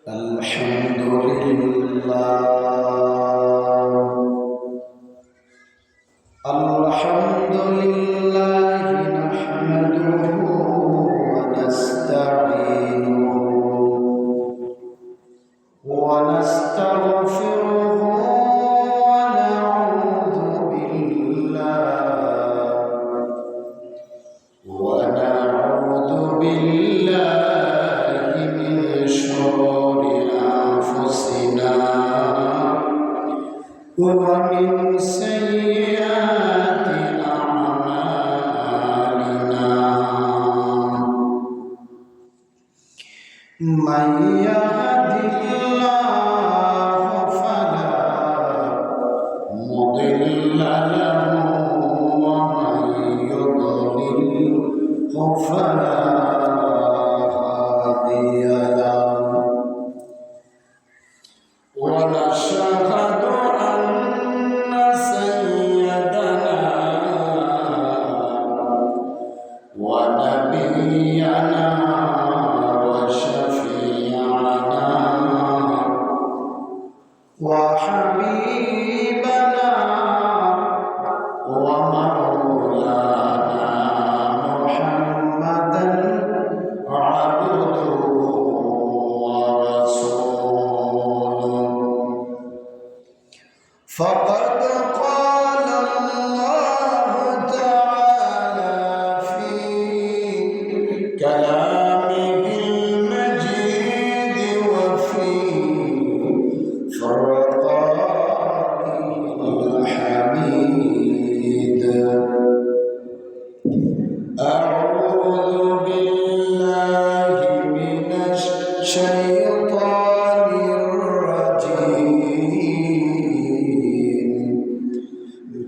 الحمد لله الحمد لله نحمده ونستعينه ونستغفره ونعوذ بالله من شرور أنفسنا ومن سيئات أعمالنا من يهد الله فلا مضل له ومن يضلل فلا هادي له ونشهد أن سيدنا ونبينا وشفيعنا وحبيبنا ومولانا محمدا عبده ورسوله فقد قال الله تعالى في كلامه المجيد وفي فرقانه الحميد أعوذ بالله من الشيطان الرجيم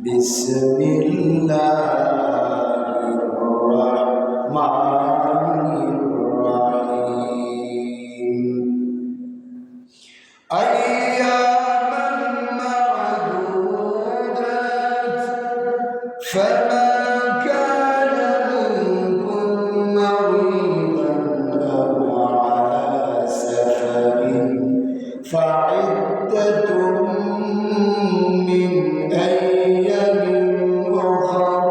بسم الله الرحمن الرحيم أياما معدودات فما كان منكم مريضا أو على سفر فعدة من أيام أخر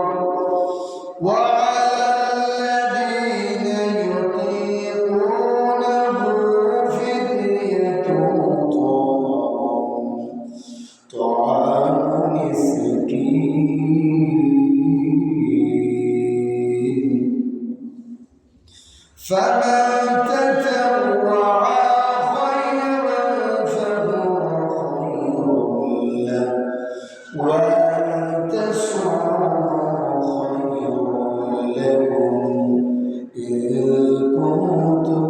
وعلى الذين يطيقونه فدية طعام مسكين فمن تطوع خيرا فهو خير له وأن تصوموا خير لكم إن كنتم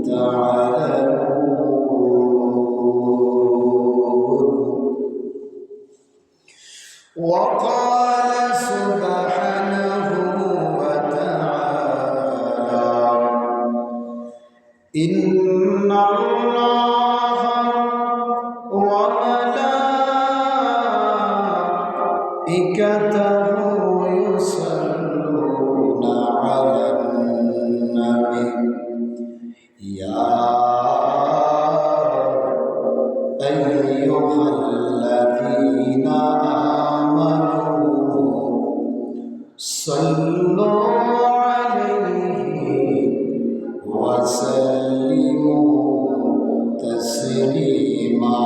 تعلمون وقال سبحانه وتعالى إن الله وملائكته يصلون على النبي يا أيها الذين آمنوا صلوا عليه وسلموا تسليما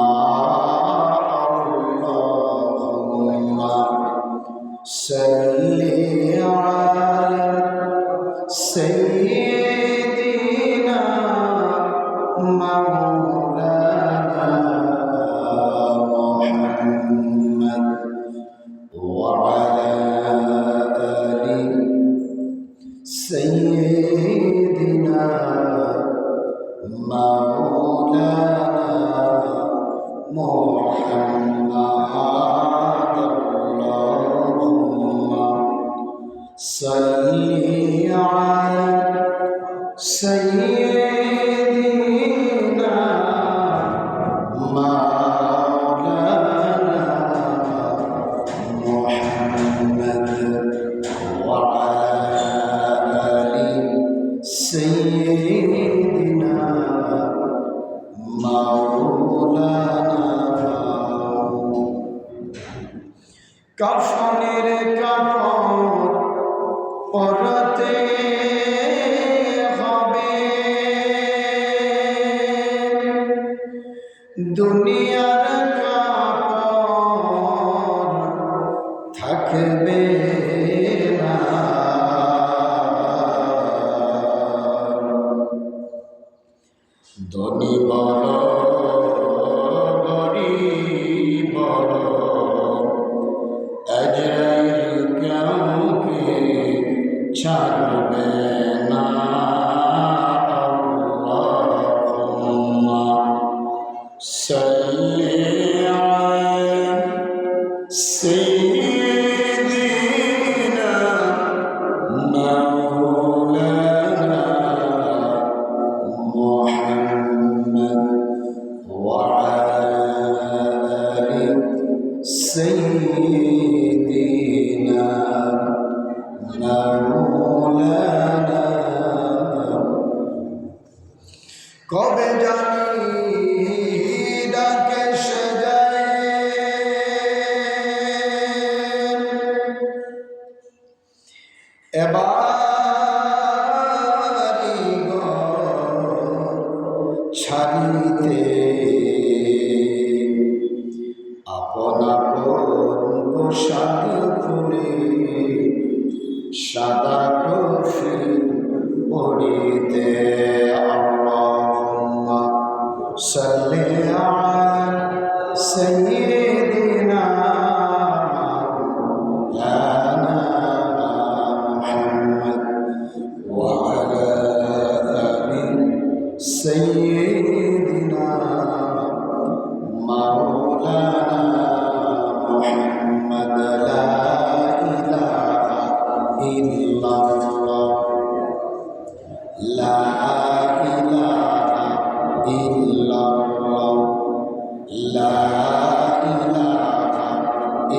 اللهم صل على سيدنا مولانا محمد وعلى آل سيدنا مولانا محمد اللهم صل على سيدنا مولانا محمد وعلى آل سيدنا মাওলানা কাফনের কাপড় পরতে হবে দুনিয়ার কাপড় থাকবে না ধনী বড় গরিব বড় আজরাইল কাউকে ছাড়বে না আল্লাহুম্মা সাল্লি আলা সাইয়্যিদিনা মাওলানা মুহাম্মদ ওয়া আলা আলি সাইয়্যিদিনা মাওলানা কবে জানি ডাকে সাজায় এবারি ছাড়িতে আপন আপন পোশাক খুলে সাদা কফিন পড়িতে আল্লাহুম্মা সাল্লি আলা সাইয়্যিদিনা মাওলানা মুহাম্মদ ওয়া আলা আলি সাইয়্যিদিনা মাওলানা মুহাম্মদ লা ইলাহা ইল্লাল্লাহ লা ইলাহা ইল্লাল্লাহ লা ইলাহা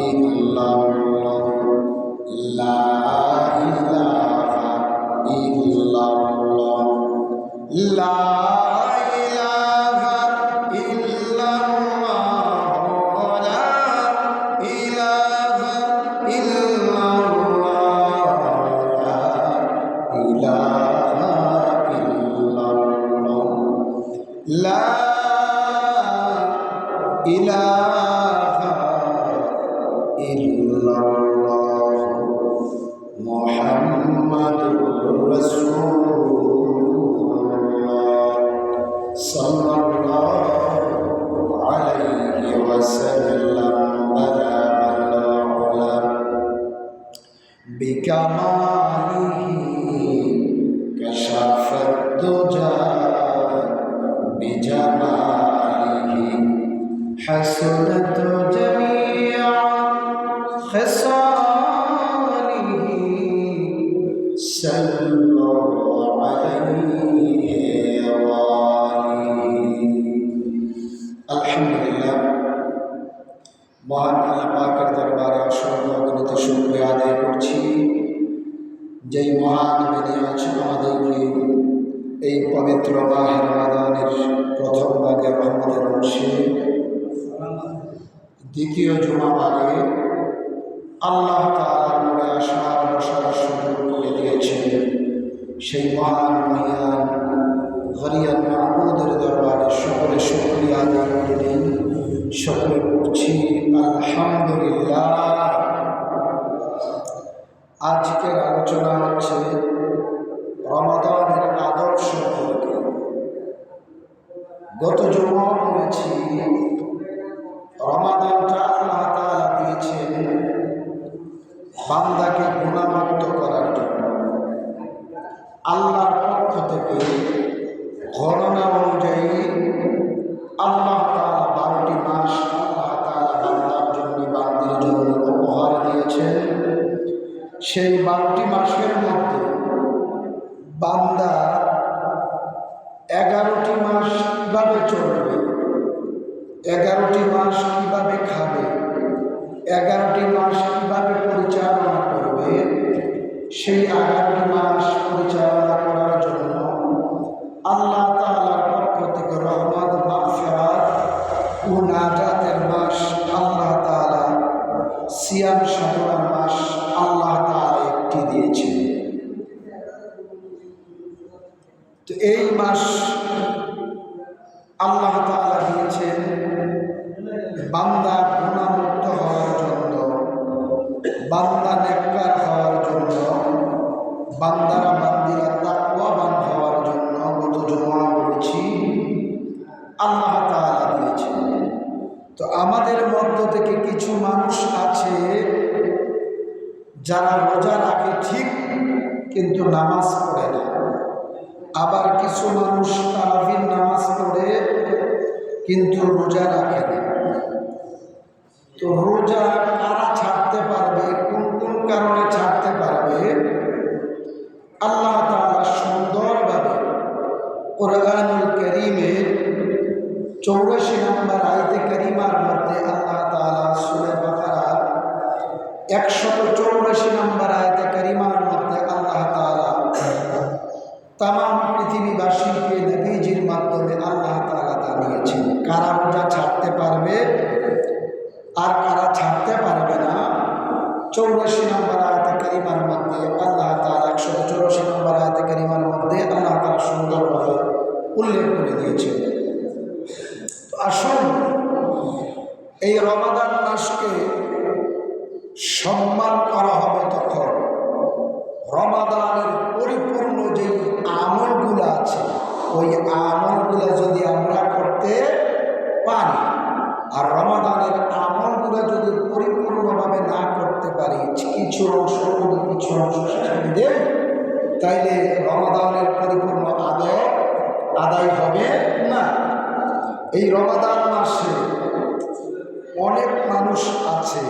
ইল্লাল্লাহ লা ইলাহা ইল্লাল্লাহ লা ইলাহা ইল্লাল্লাহ লা ইলাহা ইল্লাল্লাহ লা লা ইলাহা ইল্লাল্লাহ মুহাম্মাদুর রাসূলুল্লাহ সাল্লাল্লাহু আলাইহি ওয়াসাল্লাম বালাগাল উলা বিকামালিহি কাশাফাত দুজা بجماله حسنت جميع خصاله صلوا عليه وآله الحمد لله মহান আল্লাহ পাকের দরবারে অসংখ্য অগণিত শুকরিয়া আদায় করছি যেই মহান যিনি আছেন আমাদেরকে এই পবিত্র মাহে রমাদানের প্রথম ভাগে রহমতের অংশে দ্বিতীয় জুমা ভাগে আল্লাহ তাআলার মোড়ে আসার বসার সুযোগ করে দিয়েছেন সেই মহান মহিয়ান গরিয়ান মাহমুদের দরবারে সকলে শুকরিয়া আদায় করলেন সকলে পড়ছি আলহামদুলিল্লাহ। আজকের আলোচনা হচ্ছে রমাদানের আদর্শ সম্পর্কে। গত জুমা বলেছি রমাদানটা আল্লাহ তাআলা দিয়েছেন বান্দাকে গুনাহমুক্ত করার জন্য। আল্লাহর পক্ষ থেকে গণনা অনুযায়ী আল্লাহ তাআলা 12টি মাস আল্লাহ তাআলা বান্দার জন্য বান্দির জন্য উপহার দিয়েছেন। সেই 12টি মাসের মধ্যে বান্দা 11টি মাস কিভাবে চলবে, 11টি মাস কিভাবে খাবে, 11টি মাস কিভাবে পরিচালনা করবে, সেই 11টি মাস পরিচালনা করার জন্য আল্লাহ তাআলার পক্ষ থেকে রহমত মাগফিরাত মুনাজাতের মাস আল্লাহ তাআলা, সিয়াম সাধনার মাস আল্লাহ তাআলা একটি দিয়েছেন। তো এই মাস আল্লাহ তাআলা দিয়েছেন বান্দা গুনাহমুক্ত হওয়ার জন্য, বান্দা নেককার হওয়ার জন্য, বান্দারা বান্দিরা তাকওয়াবান হওয়ার জন্য। গত জুমা বলেছি আল্লাহ তাআলা দিয়েছেন। তো আমাদের মধ্য থেকে কিছু মানুষ আছে যারা রোজা রাখে ঠিক, কিন্তু নামাজ পড়ে না। আবার কিছু মানুষ তারাবির নামাজ পড়ে কিন্তু রোজা রাখে না। তো রোজা কারা ছাড়তে পারবে, কোন কোন কারণে ছাড়তে পারবে, আল্লাহ তাআলা সুন্দরভাবে কোরআনুল কারীমের 84 নম্বর আয়াতে কারিমার মধ্যে আল্লাহ তাআলা সূরা বাকারার 184 নম্বর আয়াতে কারিমার মধ্যে আল্লাহ তাআলা তামাম পৃথিবীবাসীকে নবীজির মাধ্যমে আল্লাহ তাআলা জানিয়েছেন কারা রোজা ছাড়তে পারবে আর কারা ছাড়তে পারবে না। 84 নম্বর আয়াতে কারিমার মধ্যে আল্লাহ তাআলা 184 নম্বর আয়াতে কারিমার মধ্যে আল্লাহ তাআলা সুন্দরভাবে উল্লেখ করে দিয়েছেন। তো আসুন এই রমাদান মাসকে সম্মান করা হবে তখন রমাদানের পরিপূর্ণ যে আমলগুলো আছে, ওই আমলগুলো যদি আমরা করতে পারি, আর রমাদানের আমলগুলো যদি পরিপূর্ণভাবে না করতে পারি, কিছু অংশ ছেড়ে দেব, তাইলে রমাদানের পরিপূর্ণ আদায় হবে না। এই রমাদান মাসে অনেক মানুষ আছে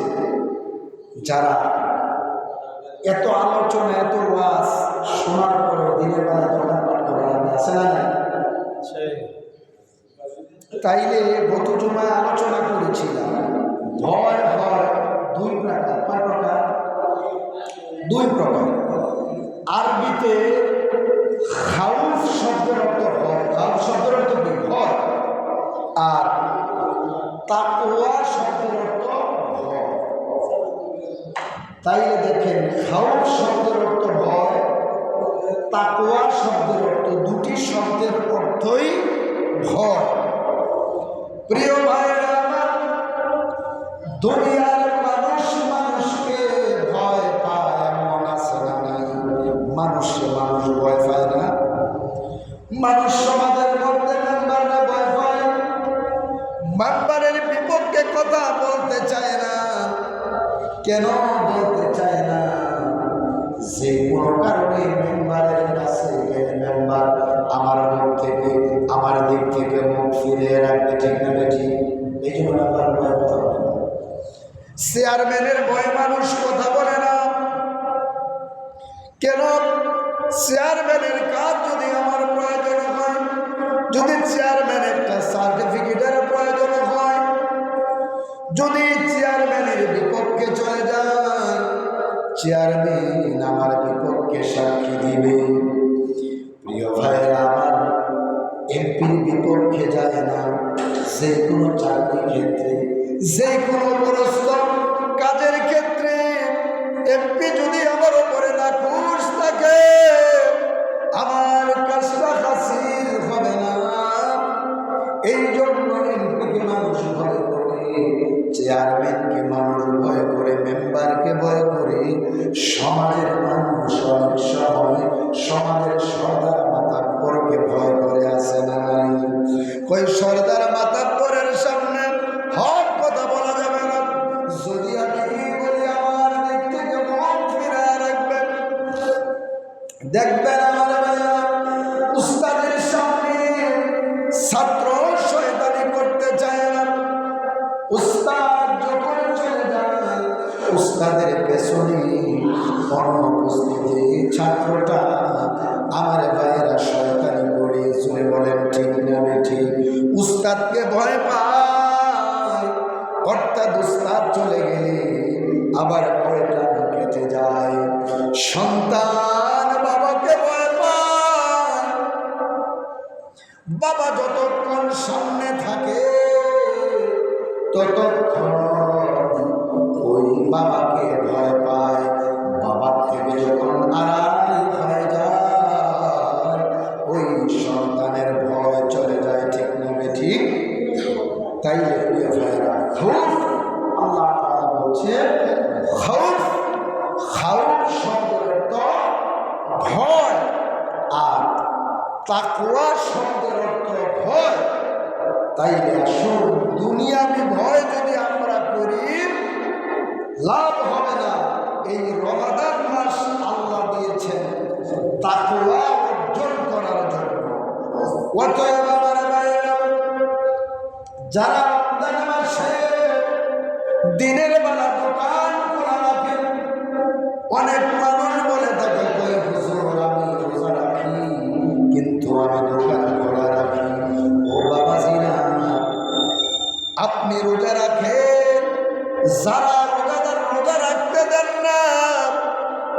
যারা এত আলোচনা, এত ওয়াজ শোনার পরে দিনের বেলা দোকান পাঠ করে আছে না? তাইলে গত জুমায় আলোচনা করেছিলাম ভয় হয় দুই প্রকার। কয় প্রকার? দুই প্রকার। আরবিতে খাউফ শব্দের অর্থ ভয়, খাউফ শব্দের অর্থ কি? ভয়। আর তাকওয়া শব্দের অর্থ ভয়। তাইলে দেখেন খাউফ শব্দের অর্থ ভয়, তাকওয়া শব্দের অর্থ, দুটি শব্দের অর্থই ভয়। প্রিয় ভাইরা আমার, দুনিয়ার মানুষ মানুষকে ভয় পায় এমন আছে না নাই? মানুষে মানুষ ভয় পায় না? মানুষ সমাজের মধ্যে মেম্বাররা ভয় পায়, মেম্বারের বিপক্ষে কথা বলতে চায় না। কেন বলতে চায় না? যে কোনো কারণে মেম্বারের কাছে গেলে মেম্বার আমার মুখ থেকে, আমার দিক থেকে মুখ ফিরিয়ে রাখবে, ঠিক না বেঠি? এই জন্য মেম্বার ভয় কথা বলে না। চেয়ারম্যানের ভয়ে মানুষ কথা বলে না। কেন? চেয়ারম্যানের কাজ যদি আমার প্রয়োজন হয়, যদি চেয়ারম্যান একটা সার্টিফিকেটের প্রয়োজন হয়, যদি চেয়ারম্যানের বিপক্ষে চলে যায়, চেয়ারম্যান আমার বিপক্ষে সাক্ষী দিবে। প্রিয় ভাইয়েরা আমার, এমপির বিপক্ষে যায় না। যে কোনো চাকরির ক্ষেত্রে, যে কোনো পরস্ত কাজের ক্ষেত্রে এমপি যদি আমার উপরে না খুশ থাকে, আমার কাজটা হাসিল হবে না। এই জন্য এমপিকে মানুষ ভয় করে, চেয়ারম্যানকে মানুষ ভয় করে, মেম্বারকে ভয় করে। সমাজের মানুষ অনেক সময় সমাজের সর্দার মাতাব্বরকে ভয় করে, আছে না? কই সর্দার মাতাব্বরের সামনে হক কথা বলা যাবে না। যদি আমি বলি আমার দিক থেকে মন ফিরায় রাখবেন, দেখবেন আমার উস্তাদের সামনে ছাত্র শয়তানি করতে চায় না। উস্তাদ যখন চলে যায়, উস্তাদের পেছনে অনুপস্থিতি ছাত্রটা আমার ভাইয়েরা শয়তানি করে। শুনে বলেন ঠিক না বেঠিক? উস্তাদকে ভয় পায়, অর্থাৎ উস্তাদ চলে গেলে আবার ভয়টা কেটে যায়। সন্তান বাবাকে ভয় পায়, বাবা যতক্ষণ সামনে থাকে ততক্ষণ ওই বাবাকে ভয় পায়। বাবার থেকে যখন আড়াল হয়ে যায় ওই সন্তানের ভয় চলে যায়। ঠিক না ঠিক? তাইলে প্রিয় ভাইরা, খাউফ আল্লাহ তাআলা বলছে খাউফ, খাউফ শব্দের অর্থ ভয়, আর তাকওয়া শব্দের অর্থ ভয়। তাইলে আসুন, দুনিয়াবি ভয় যদি আমরা করি লাভ হবে না। এই রমাদান মাস আল্লাহ দিয়েছেন তাকওয়া অর্জন করার জন্য। অতএব আমার ভাইরা, যারা রমজান মাসে দিনের বেলা দোকান খোলা রাখে, অনেক মানুষ বলে থাকে হুজুর আমি রোজা রাখি কিন্তু আমি দোকান খোলা রাখি। ও বাবাজিরা, আপনি রোজা রাখেন, যারা রোজাদার রোজা রাখতে দেন না,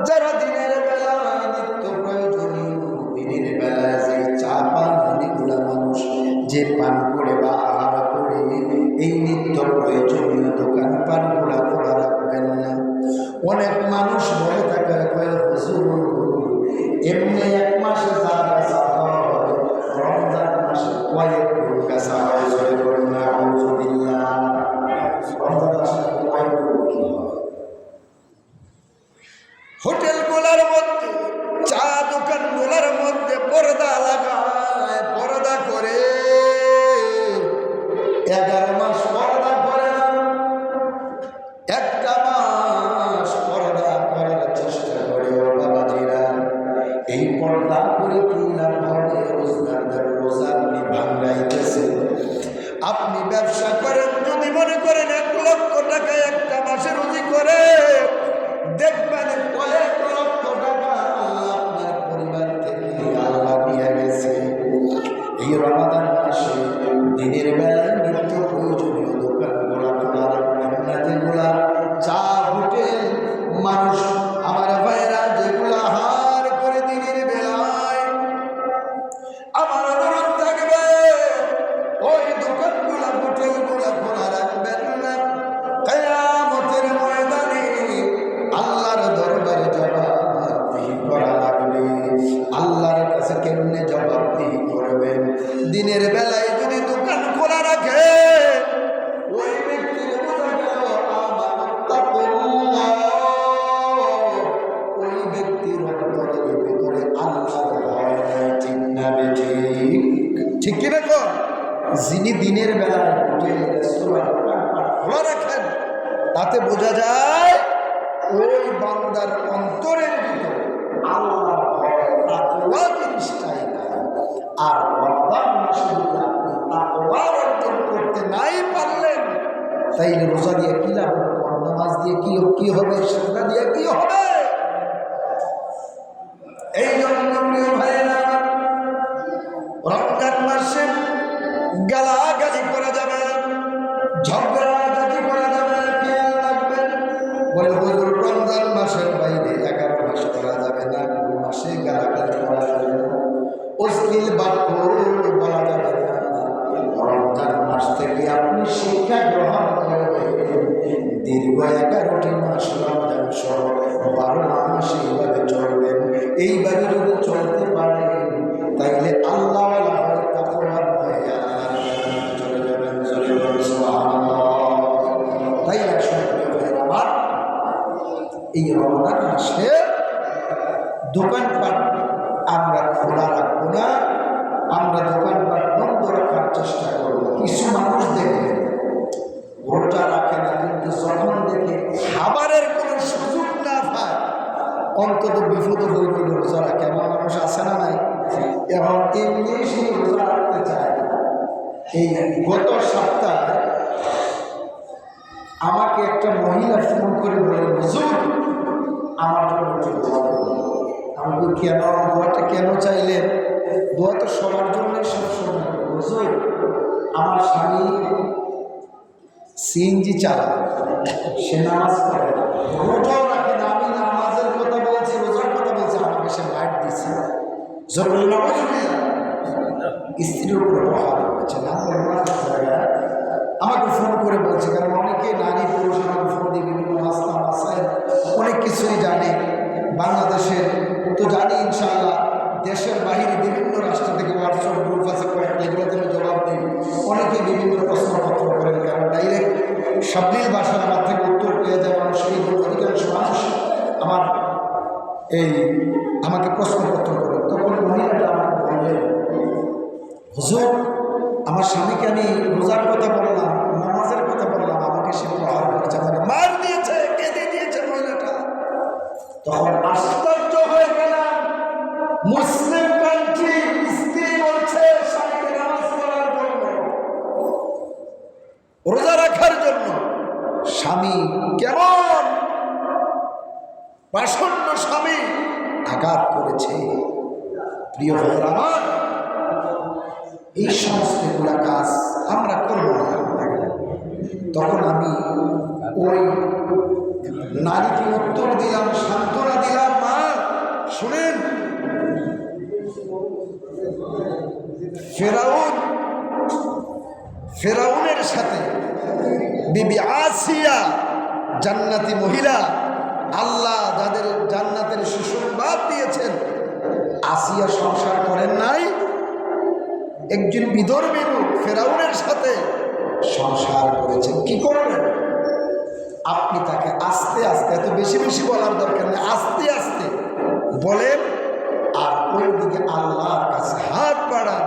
যারা দিনের বেলায় নিত্য প্রয়োজনীয়, দিনের বেলায় যে চা পান এগুলা মানুষ যে পান করে বা আহার করে, এই নিত্য প্রয়োজনীয় দোকান পানগুলা খোলা রাখবেন না। অনেক মানুষ বলে থাকে হুজুর এমনি এক মাসে যা বেচা হয় রমজান মাসে কয়েক গুণ বেচা হয়। জয় করুন না আলহামদুলিল্লাহ। রমজান মাসে কয়েক গুণ কি হয়? হোটেলগুলোর মধ্যে, চা দোকানগুলোর মধ্যে পর্দা লাগায়, পর্দা করে 11 মাস পর্দা করে না, একটা মাস পর্দা করার চেষ্টা করে। ও বাবাজিরা, এই পর্দা করে কি লাভ হবে? রোজগারদার রোজা আপনি ভাঙাইতেছেন। আপনি ব্যবসা করেন, যদি মনে করেন 1 লক্ষ টাকা একটা মাসে রুজি করে, দেখবেন কয়েক লক্ষ টাকা আল্লাহ আপনার পরিবার থেকে আল্লাহ দিয়ে গেছে। এই রমাদান মাসে দিনের বেলায় নিত্য প্রয়োজনীয় দোকানগুলা খোলা রাখবেন না, যেগুলা চা হোটেল মানুষ আমার ভাইরা যেগুলা আহার করে দিনের বেলায়, আমার অনুরোধ থাকবে ওই দোকানগুলা হোটেলগুলা খোলা রাখবেন না। কিয়ামতের ময়দানে আল্লাহর দরবারে জবাবদিহি করা লাগবে। আল্লাহর কাছে কেমনে জবাবদিহি করবেন? দিনের বেলায় যদি দোকান খোলা রাখে, ওই ব্যক্তির বোঝা গেল আমানুত্তাকুল্লাহ, ওই ব্যক্তির অন্তরের ভিতরে আল্লাহর ভয় নাই। ঠিক না বেঠিক? ঠিক কি না? যিনি দিনের বেলায় হোটেল রেস্তোরাঁ খোলা রাখেন, তাতে বোঝা যায় ওই বান্দার অন্তরের ভিতরে আল্লাহর ভয়, তাকওয়া জিনিসটাই নাই। আর রমজান মাসে যদি আপনি তাকওয়া অর্জন করতে নাই পারলেন, তাইলে রোজা দিয়ে কি লাভ হবে? নামাজ দিয়ে কি হবে? সাজদা দিয়ে কি হবে? এই জন্য প্রিয় ভাইয়েরা, রমজান মাসে গালাগালি করা যাবে না, ঝগড়াঝাটি করা যাবে না। খেয়াল রাখবেন। বলে হুজুর রমজান মাসের বাইরে 11 মাস করা যাবে না, কোন মাসে গালাগালি করা যাবে না, অশ্লীল বাক্য বলা যাবে না। রমজান মাস থেকে আপনি শিক্ষা গ্রহণ করবেন। দীর্ঘ 11টি মাস রমজান সহ 12 মাস এইভাবে চলবেন। এইভাবে যদি চলতে পারেন, তাইলে আল্লাহ তাকওয়ার ভয়ে আল্লাহর চলে যাবেন। সুবহানাল্লাহ। তাই আমার এই রমজান মাসে দোকানপাট আমরা খোলা রাখবো না, আমরা দোকানপাট বন্ধ রাখার চেষ্টা করবো। কিছু মানুষ দেখবেন রোজা রাখে না, কিন্তু যখন দেখে খাবারের কোনো সুযোগ না পায়, অন্তত বিপদ হয়ে গেল রোজা রাখে। এমন মানুষ আছে না নাই? এবং এমনি সেই রোজা রাখতে চায়। এই গত সপ্তাহে আমাকে একটা মহিলা ফোন করে বলে, হুজুর আমার জন্য একটু দোয়া করুন। আমি বলি কেন? দোয়াটা কেন চাইলেন? দোয়া তো সবার জন্যই সবসময়। হুজুর আমার স্বামী সিএনজি চালায়, সে নামাজ পড়ে, রোজাও রাখে না। আমি নামাজের কথা বলছি, রোজার কথা বলছি, আমাকে সে লাইট দিচ্ছে। জরুরি নামাজ স্ত্রীর উপরে প্রহার করেছে না। আমাকে ফোন করে বলছে, এই আমাকে প্রশ্নপত্র করে। তখন মহিলাটা আমাকে বললেন, হুজুর, আমার স্বামীকে আমি রোজার কথা বললাম, নামাজের কথা বললাম, আমাকে সে প্রহার করেছে, আমাকে মার দিয়েছে, কেঁদে দিয়েছে মহিলাটা। তখন আশ্চর্য হয়ে গেলাম, মুসলিম কান্ট্রি, স্ত্রী বলছে স্বামীকে নামাজ পড়ার জন্য, রোজা রাখার জন্য। স্বামী কেমন পাষণ্ড স্বামী আঘাত করেছে। প্রিয় ভাইয়েরা আমার, এই সমস্ত গুলা কাজ আমরা করব না। তখন আমি ওই নারীকে উত্তর দিলাম, সান্ত্বনা দিলাম, মা শুনেন, ফেরাউনের সাথে বিবি আসিয়া জান্নাতি মহিলা, আল্লাহ যাদের জান্নাতের সুসংবাদ দিয়েছেন, আসিয়া সংসার করেন নাই, একজন বিধর্মী লোক ফেরাউনের সাথে সংসার করেছেন। কি করবেন আপনি? তাকে আস্তে আস্তে, এত বেশি বেশি বলার দরকার নেই, আস্তে আস্তে বলেন, আর ওই দিকে আল্লাহর কাছে হাত বাড়ান।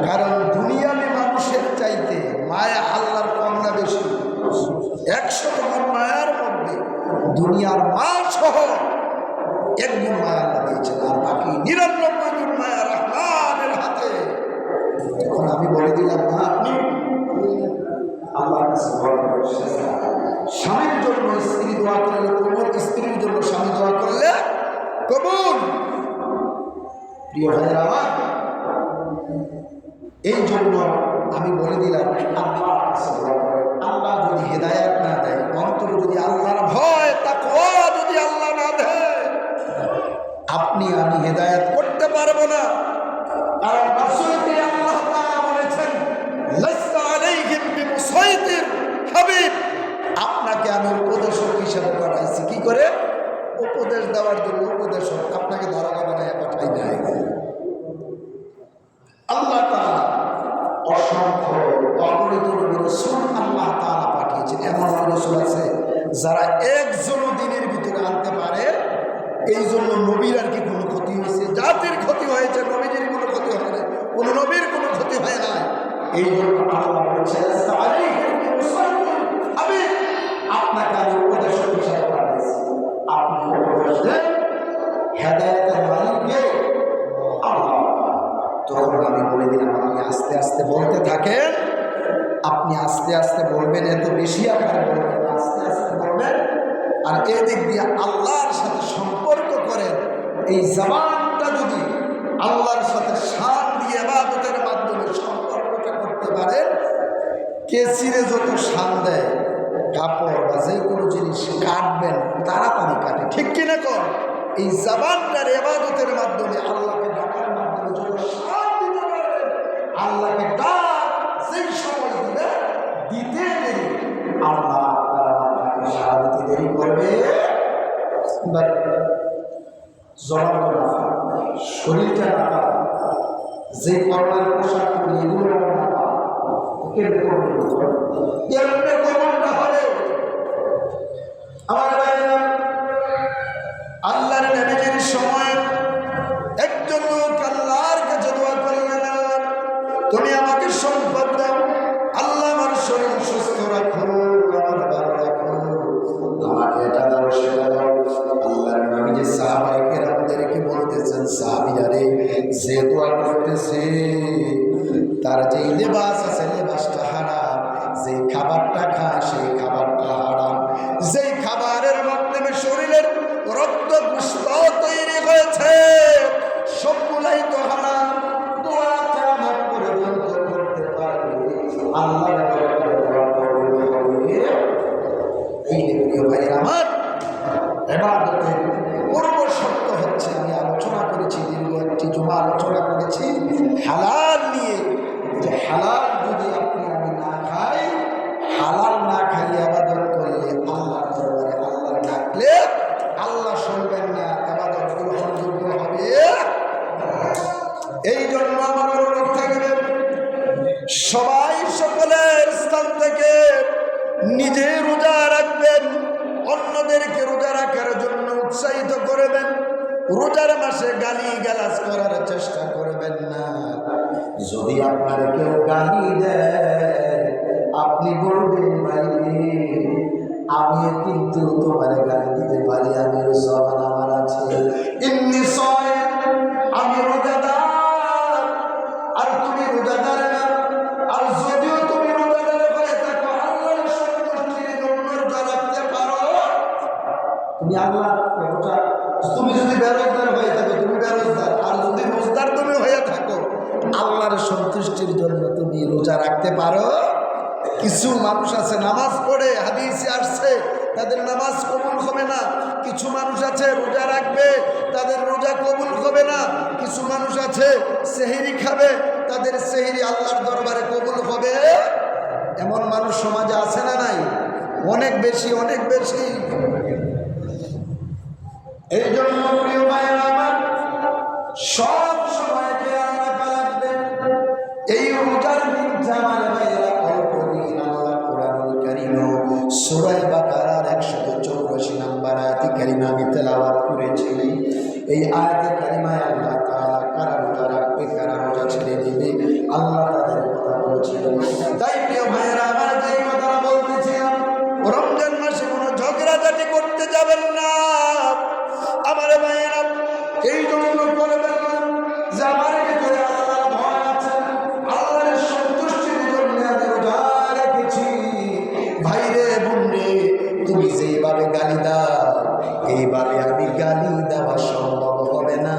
কারণ দুনিয়াবী মানুষের চাইতে মায়া আল্লাহর কম না বেশি? 100 গুণ মায়ার মধ্যে দুনিয়ার মা সহ 1 গুণ মায়া আল্লাহ দিয়েছেন, আর বাকি 99 গুণ মায়া রহমানের হাতে। তখন আমি বলে দিলাম, না, আপনি আল্লাহর কাছে স্বামীর জন্য স্ত্রী দোয়া করলে কবুল, স্ত্রীর জন্য স্বামী দোয়া করলে কবুল। প্রিয় ভাইয়েরা আমার, এই জন্য আমি বলে দিলাম, আল্লাহর কাছে দোয়া করেন। আল্লাহ যদি হেদায়েত না দেয়, অন্তরে যদি আল্লাহর ভয় তাকওয়া যদি আল্লাহ না দেয়, আপনি আমি হেদায়েত করতে পারবো না। কারণ রাসূলকে আল্লাহ তাআলা বলেছেন, লাসতা আলাইহিম বিমুসাইতির হাবিব, আপনাকে আমি উপদেশক হিসেবে পাঠাইছি। কি করে? উপদেশ দেওয়ার জন্য উপদেশক, আপনাকে দারোগা বানায় পাঠাই নাই। আল্লাহ তাআলা অসংখ্য অগণিত নবী রাসূল আল্লাহ তাআলা পাঠিয়েছেন। এমন রাসূল আছে যারা একজনও দিনের ভিতরে আনতে পারে। এই জন্য নবীর আর কি কোনো ক্ষতি হয়েছে? জাতির ক্ষতি হয়েছে, নবীদের কোনো ক্ষতি হয় না, কোনো নবীর কোনো ক্ষতি হয় না। এই জন্য আল্লাহ বলছেন, আমি আপনাকে আমি উপদেশক হিসেবে পাঠিয়েছি, আপনি উপদেশ দেন, হেদায়েতের মালিককে আল্লাহ। তখন আমি বলে দিলাম, আপনি আস্তে আস্তে বলতে থাকেন, আপনি আস্তে আস্তে বলবেন, এত বেশি আকারে বলবেন, আস্তে আস্তে বলবেন। আর এদিক দিয়ে আল্লাহর সাথে সম্পর্ক করেন। এই জবানটা যদি আল্লাহর সাথে শান দিয়ে ইবাদতের মাধ্যমে সম্পর্কটা করতে পারেন, কেসিরে যত শান দেয়, কাপড় বা যে কোনো জিনিস কাটবেন তাড়াতাড়ি কাটে, ঠিক কিনা কর? এই জবানটার ইবাদতের মাধ্যমে, আল্লাহকে ডাকার মাধ্যমে যত শান দিতে পারবেন, আল্লাহকে ডাক সেই সময় দিলে দিতে দেরি, আল্লাহ সারা দিতে দেরি করবে। জবানটা না, শরীরটা না, যে করোনার পোশাক করি এগুলো না, কেমনে কবরটা হবে? আমার ভাইরা, আল্লাহর নবীর সময় একজন লোক আল্লাহর কাছে দোয়া করলেন, আল্লাহ তুমি আমাকে সম্পদ দাও, আল্লাহ আমার শরীর সুস্থ রাখো, আমার ভালো রাখো, আমাকে এটা দাও সেটা দাও। আল্লাহর নবী যে সাহাবায়ে কেরামদেরকে বলতেছেন, সাহাবীরা রে, যে দোয়া করতেছে তার যেই লেবাস আছে লেবাসটা হারাম, যেই খাবারটা খায় সেই খাবারটা হারাম, যেই খাবারের মাধ্যমে শরীরের রক্ত পুষ্ট তৈরি হয়েছে সবগুলাই তো হারাম। দোয়া কেমন পর্যন্ত করতে পারবে? আল্লাহ এই প্রিয় ভাইয়ের আমার, ইবাদতের পূর্ব শর্ত হচ্ছে, আমি আলোচনা করেছি, দীর্ঘ একটি জুমা আলোচনা করেছি হালাল নিয়ে, যে হালাল যদি আপনি আমি না খাই, হালাল না খাইয়ে ইবাদত করলে আল্লাহর দরবারে আল্লাহর ডাকলে আল্লাহ শুনবেন না, ইবাদত গ্রহণযোগ্য হবে। এই জন্য আমার অনুরোধ থাকবে, সবাই সকলের স্থান থেকে নিজে রোজা রাখবেন, অন্যদেরকে রোজা রাখার জন্য উৎসাহিত করবেন। রোজার মাসে গালি গালাজ করার চেষ্টা করবেন না। যদি আপনার কেউ গালি দেয় আপনি বলবেন ভাই আমিও কিন্তু তোমার গালি দিতে পারি, আমি সমান আমার আছে, এমনি আমি রোজাদার আর তুমি রোজাদার না। আর যদিও তুমি রোজাদার হয়ে থাকো আল্লাহর সন্তুষ্টির জন্য রোজা রাখতে পারো, তুমি আল্লাহ রোজা, তুমি যদি বেরোজগার হয়ে থাকো তুমি বেরোজগার, আর যদি রোজগার তুমি হয়ে থাকো আল্লাহর সন্তুষ্টির জন্য তুমি রোজা রাখতে পারো। কিছু মানুষ আছে নামাজ পড়ে, হাদিসে আসছে তাদের নামাজ কবুল হবে না। কিছু মানুষ আছে রোজা রাখবে তাদের রোজা কবুল হবে না। কিছু মানুষ আছে সেহরি খাবে তাদের সেহরি আল্লাহর দরবারে কবুল হবে। এমন মানুষ সমাজে আছে না নাই? অনেক বেশি, অনেক বেশি। এই জন্য প্রিয় ভাইয়েরা আমার, সব সময় খেয়াল রাখা লাগবে এই রোজার দিনটা আমার ভাইয়েরা অল্প দিন। আল্লাহ কোরআনুল কারীম সূরা বাকারার 184 নম্বর আয়াতে কারিমা আমি তেলাওয়াত করেছি। এই আয়াতে কারিমায় আল্লাহ তাআলা কারা রোজা রাখবে কারা রোজা ছেড়ে দিবে আল্লাহ তাদের কথা বলেছেন। তাই প্রিয় ভাইয়েরা আমার, যেই কথাটা বলতেছিলাম, রমজান মাসে কোনো ঝগড়াঝাটি করতে যাবেন না আমার ভাইয়েরা। এই জন্য করবেন না যে আমার ভিতরে আল্লাহর ভয় আছে, আল্লাহর সন্তুষ্টির জন্য আমি রোজা রেখেছি। ভাইরে বোনরে, তুমি যেভাবে গালি দাও এইভাবে আমি গালি দেওয়া সম্ভব হবে না।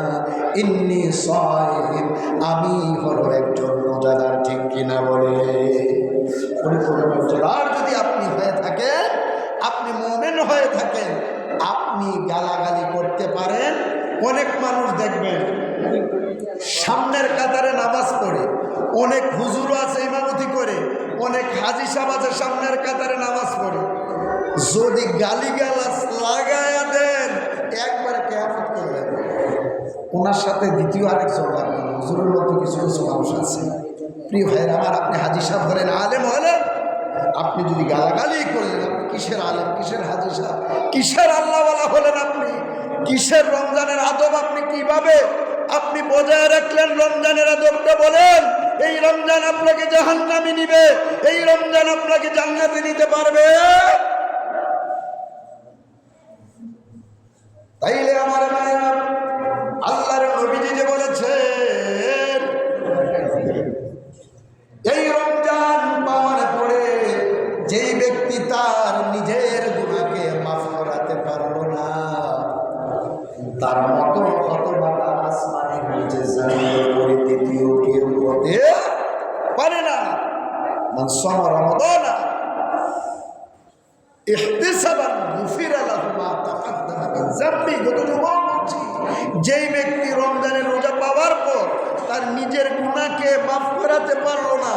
ইন্নী সাইম, আমি হলো একজন রোজাদার, ঠিক কিনা বলে? আর যদি আপনি হয়ে থাকেন, আপনি মুমিন হয়ে থাকেন, আপনি গালাগালি করতে পারেন। অনেক মানুষ দেখবেন সামনের কাতারে নামাজ পড়ে, অনেক হুজুর আছে ইমামতি করে, অনেক হাজি সাহেব আছে সামনের কাতারে নামাজ পড়ে, যদি গালিগালাজ লাগায়া দেন একবারে কিয়ামত করবে, ওনার সাথে দ্বিতীয় আরেকজন লাগবে। হুজুরের মধ্যে কিছু কিছু মানুষ আছে। প্রিয় ভাইয়ের আমার, আপনি হাজি সাহেব হলেন, আলেম হলেন, আপনি যদি গালাগালি করলেন, আপনি কিসের আলেম, কিসের হাজি সাহেব, কিসের আল্লাহওয়ালা হলেন আপনি? কিসের রমজানের আদব আপনি কিভাবে আপনি বজায় রাখলেন? রমজানের আদবটা বলেন। এই রমজান আপনাকে জাহান্নামে নিবে, এই রমজান আপনাকে জান্নাতে নিতে পারবে? তাইলে আমার ভাইরা, আল্লাহর নবীজি যে বলেছেন এই রমজান পাওয়ার পরে যেই ব্যক্তি তার নিজের গুনাহকে মাফ করাতে পারলো না, তার মতো হতভাগা আসমানের নিচে জমিনের উপরে দ্বিতীয় কেউ হতে পারে না। মান সামা রমাদানা ইহতিসাবান গুফিরা লাহু মা তাকাদ্দামা মিন যামবি। যেই ব্যক্তি রমজানের রোজা পাওয়ার পর তার নিজের গুনাহকে মাফ করাতে পারলো না,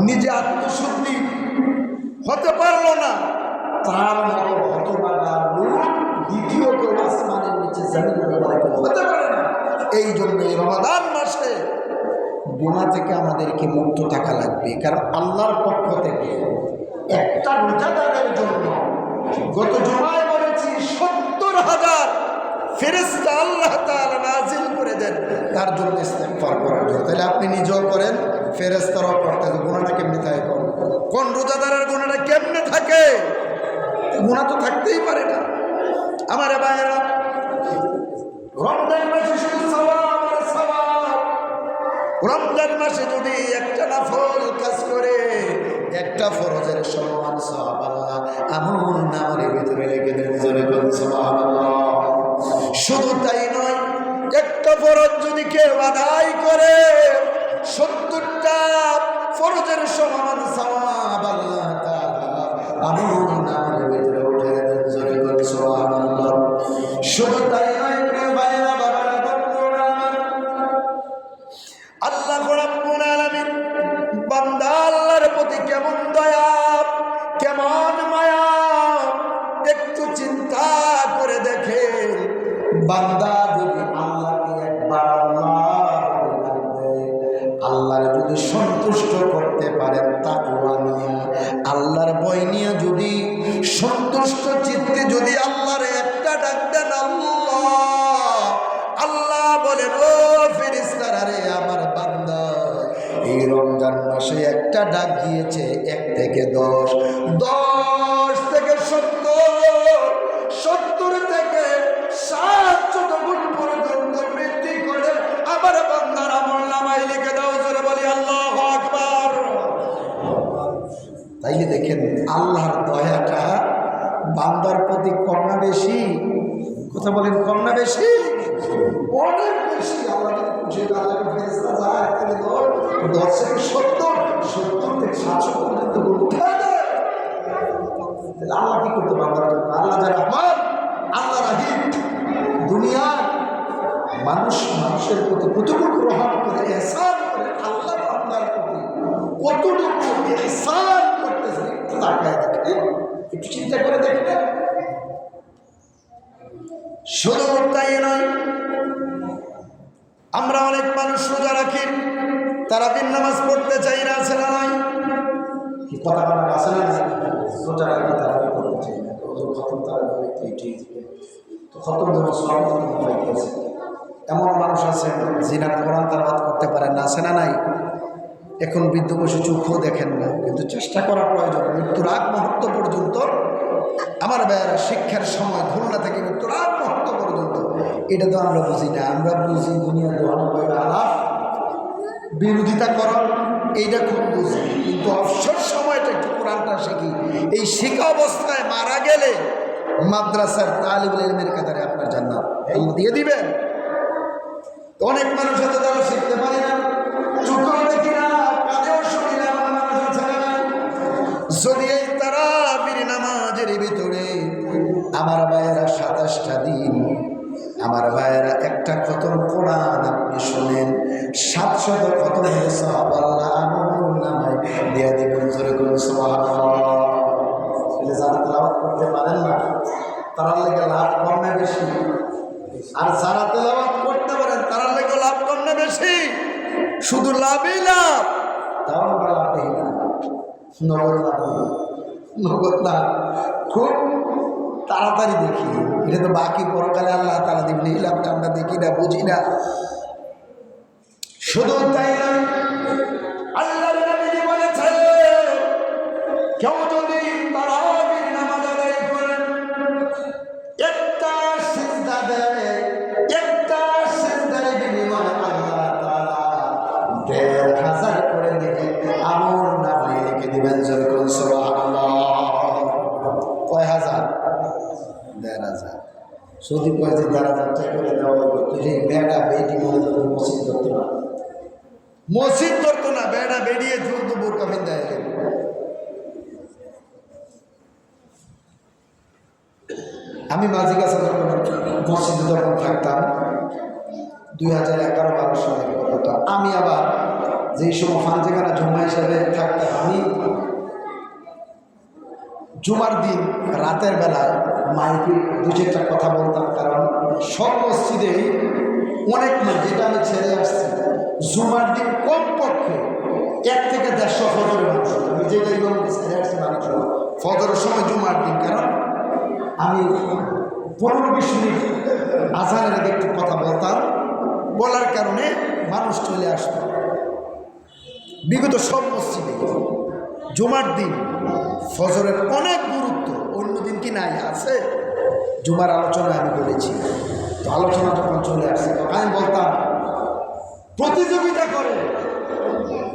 নিজে আত্মশুদ্ধি হতে পারলো না, তার মতো হতভাগা লোক দ্বিতীয় কেউ আসমানের নিচে জমিনের উপরে হতে পারে না। এই জন্য এই রমাদান মাসে গুনাহ থেকে আমাদেরকে মুক্ত থাকা লাগবে। কারণ আল্লাহর পক্ষ থেকে একটা রোজাদারের জন্য গত জুমায় বলেছি 70,000 ফেরেশতা আল্লাহ তাআলা নাজিল করে দেন তার জন্য ইস্তেগফার করার জন্য। তাহলে আপনি নিজেও করেন, ফেরেশতারাও করতে, গুনাহটা কেমনে থাকে? কোন রোজাদারের গুনাহটা কেমনে থাকে? গুনাহ তো থাকতেই পারে না। আমার ভাইয়েরা, রমজান মাসে শুধু সওয়াব আর সওয়াব। রমজান মাসে যদি একটা নফল কাজ করে, একটা ফরজের সমান সওয়াব আল্লাহ আমল নামের ভিতরে লিখে দেন। জোরে বলুন সুবহানাল্লাহ। শুধু তাই নয়, একটা ফরজ যদি কেউ আদায় করে 70টা ফরজের সমান সওয়াব আল্লাহ তাআলা আমল নামের ভিতরে উঠে দেন। জোরে বলুন সুবহানাল্লাহ। শুধু তাই নয় প্রিয় ভাইরা, বাবারা, বন্ধুরা, আল্লাহ রাব্বুল আলামিন বান্দা আল্লাহর প্রতি কেমন দয়া, কেমন মায়া, একটু চিন্তা করে দেখেন। বান্দা যদি আল্লাহকে একবার আল্লাহর যদি সন্তুষ্ট করতে পারেন, তাকওয়া নিয়ে আল্লাহর ভয় নিয়ে যদি সন্তুষ্ট চিত্তে যদি আল্লাহর একটা ডাক দেন, আল্লাহ বলেন, ও ফেরেশতারা রে, আমার বান্দা এই রমজান মাসে একটা ডাক দিয়েছে 1 থেকে 10, 10 থেকে 70, 70 থেকে 700 গুণ পর্যন্ত বৃদ্ধি করে আমার বান্দার আমলনামায় লিখে দাও। জোরে বলি আল্লাহু আকবার। তাইলে দেখেন আল্লাহর দয়াটা বান্দার প্রতি কম না বেশি? কথা বলেন, কম না বেশি? অনেক বেশি। আল্লাহ ফেরেশতা যায় 10 থেকে 70, 70 থেকে 700 পর্যন্ত উঠে দেয়। আল্লাহ কি করতে বান্দার জন্য? আল্লাহ যারা আমার আল্লাহ রাহিম, দুনিয়ার মানুষের প্রতি কতটুকু গ্রহণ করে ইহসান করে, আল্লাহ বান্দার প্রতি কতটুকু ইহসান করতেছে তাকায় দেখেন, একটু চিন্তা করে দেখবেন। শুধু তাই নয়, আমরা অনেক মানুষ রোজা রাখি, তারাবির নামাজ পড়তে চাই না, আছে না নাই? কি কথা বলা আছে না? রোজা রাখি, তারাবি পড়তে চাই না, খতম তারাবি তো খতম যেন সব পাইতেছে। এমন মানুষ আছে যিনারা কোরআন তেলাওয়াত করতে পারেন না, আছে না নাই? এখন বৃদ্ধ বসে চোখও দেখেন না, কিন্তু চেষ্টা করা প্রয়োজন। মৃত্যুর আগ মুহূর্ত পর্যন্ত আমার ভাইয়েরা, শিক্ষার সময় খুলনা থেকে মৃত্যুর আগ মুহূর্ত পর্যন্ত, এটা তো আমরা বুঝি না। আমরা বুঝি দুনিয়া আলাপ বিরোধিতা করা, এইটা খুব বুঝি, কিন্তু অবসর সময়টা একটু কোরআনটা শিখি। এই শিখা অবস্থায় মারা গেলে মাদ্রাসার তালিবুল ইলমের কাতারে আপনার জান্নাত আল্লাহ দিয়ে দিবেন। অনেক মানুষ হয়তো তারা শিখতে পারে না, চোখেও দেখি না, কানেও শুনি না, মানুষ আছে না? যদি এই তারাবির নামাজের ভিতরে আমার ভাইয়েরা 27টা দিন, আমার ভাইয়েরা একটা খতম কোরআন আপনি শোনেন, 700 খতম সওয়াব আল্লাহ আমলনামায় দিয়ে দিবেন। জোরে করুন সুবহানাল্লাহ। যারা তেলাওয়াত করতে পারেন না তার লেগে লাভ কম না বেশি? আর যারা তেলাওয়াত করতে পারেন তার লেগে লাভ কম না বেশি? শুধু লাভই লাভ, তাও আমরা লাভই না, নগদ লাভ, নগদ লাভ খুব তাড়াতাড়ি দেখি। এটা তো বাকি পরকালে আল্লাহ তাআলা দিবেন, এই লাভটা আমরা দেখি না, বুঝি না। শুধু তাই না, আল্লাহ নবী বলেছেন, কেউ যদি তারাবির নামাজ আদায় করেন, একটা সিজদা দেয়, একটা সিজদার বিনিময়ে আল্লাহ তাআলা ১,৫০০ করে দিকে আমলনামায় লিখে দিবেন। জোরে করুন সুবহানাল্লাহ। কয় হাজার? ১,৫০০। যদি কয় যে ১,৫০০ করে দেওয়া হবে, তো সেই বেটা বেটি মনে করবে মসজিদ ধরতো না, মসজিদ ধরতো না, বেটা বেরিয়ে চলতো বোরকা বিন্দায়। আমি মাঝি কাছে যখন মসজিদে যখন থাকতাম 2011-12 সালের কথা, আমি আবার যেই সময় ফানজেখানা জুম্মা হিসাবে থাকতাম, আমি জুমার দিন রাতের বেলায় মাইকে 2-4টা কথা বলতাম। কারণ সব মসজিদেই অনেক মানুষ, যেটা আমি ছেড়ে আসছি, জুমার দিন কমপক্ষে 1 থেকে 150 ফজরের মানুষ, আমি যেটা ছেড়ে আসছি মানুষ ফজরের সময় জুমার দিন। কারণ আমি 15-20 মিনিট আজানের আগে একটু কথা বলতাম, বলার কারণে মানুষ চলে আসতো। বিগত সব মসজিদে জুমার দিন ফজরের অনেক গুরুত্ব, অন্য দিন কি নাই? আছে। জুমার আলোচনা আমি বলেছি, তো আলোচনা যখন চলে আসছে তখন আমি বলতাম প্রতিযোগিতা করে